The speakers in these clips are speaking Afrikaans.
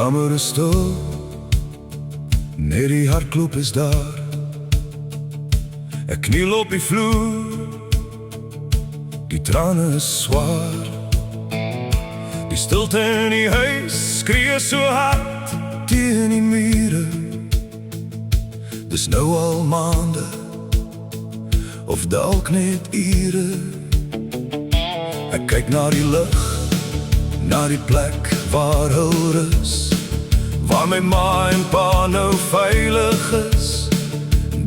kamer is stil, net die hartklop is daar. Ek kniel op die vloer, die trane is swaar. Die stilte in die huis skree so hard teen die mure. Dis nou al maande, of dalk net ure. Ek kyk na die lig, na die plek waar hul rus, waar my ma en pa nou veilig is,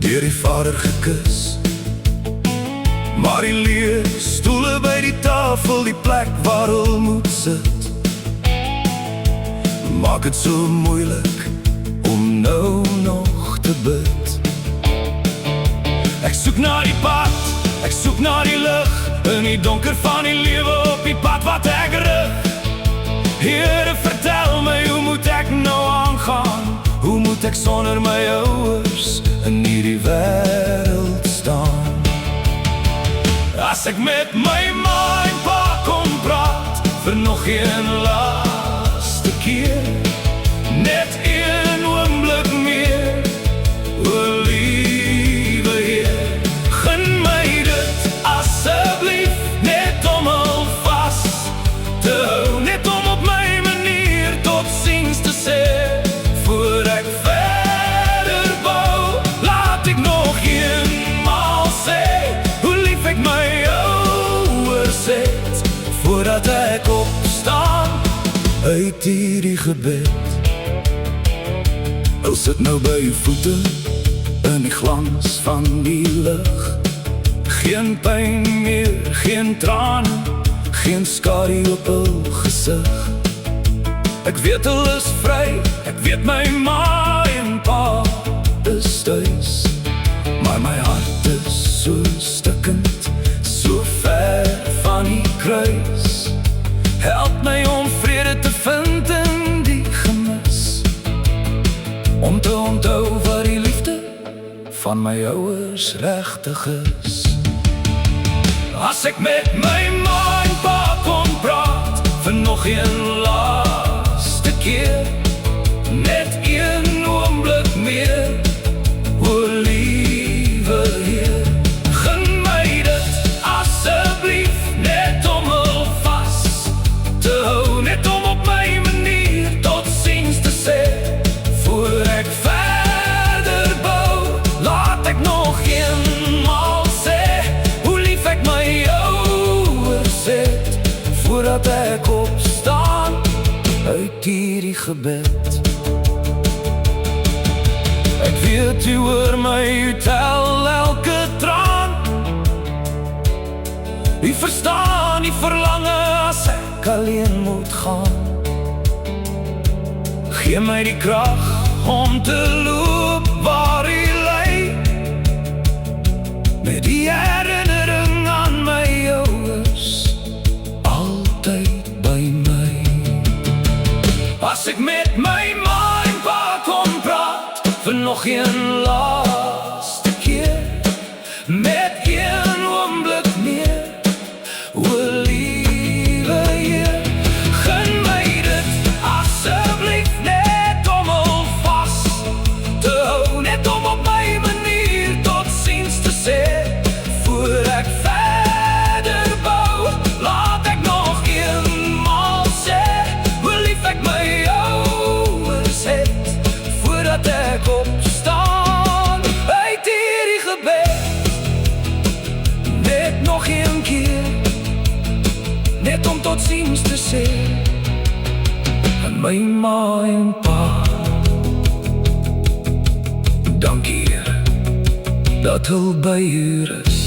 deur die vader gekus. Maar die leë stoele by die tafel, die plek waar hul moet sit, maak het so moeilik om nou nog te bid. Ek soek na die pad, ek soek na die lig, in die donker van die lewe op die pad wat ek rig. Here, vertel my, hoe moet ek nou aangaan? Hoe moet ek sonder my ouers in hierdie wêreld staan? As ek met my ma en pa kom praat, vir nog een laaste keer, net een oomblik meer, o liewe Heer, gun my dit asseblief, net om al vas te hou, net om op my manier tot ziens te sê. Voor ek verder bou, laat ek nog eenmaal sê hoe lief ek my ouers het, voordat ek opstaan uit hierdie gebed. Hulle sit nou by jou voete, in die glans van die lig. Geen pyn meer, geen trane, geen skadu op hul gesig. Ek weet hulle is vry, ek weet my ma en pa is thuis, maar my hart is so stikkend, so ver van die kruis. Help my om vrede te vind in die gemis, om te onthou wat die liefde van my ouers regtig is. As ek met my ma en pa kom praat, vir nog een laaste keer, net een oomblik meer, o liewe Heer, gun my dit asseblief, net om hul vas te hou, net om op my manier tot ziens te sê. Voor ek verder bou, laat ek nog eenmaal sê hoe lief ek my ouers het, voordat ek opstaan uit hierdie gebed. Ek weet u hoor my, u tel elke traan. U verstaan die verlange as ek alleen moet gaan. Gee my die krag om te loop waar u lei, met die herinnering aan my ouers altyd by my. As ek met my ma en pa kom praat, vir nog een laaste keer, met een oomblik meer, o liewe Heer, gun my dit asseblief, net om hul vas te hou, net om op my manier tot ziens te sê. Voor ek verder bou, laat ek nog eenmaal sê hoe lief ek my ouers het, voordat ek opstaan uit hierdie gebed. Net nog een keer, net om tot ziens te sê aan my ma en pa. Dankie Here, dat hul by u is.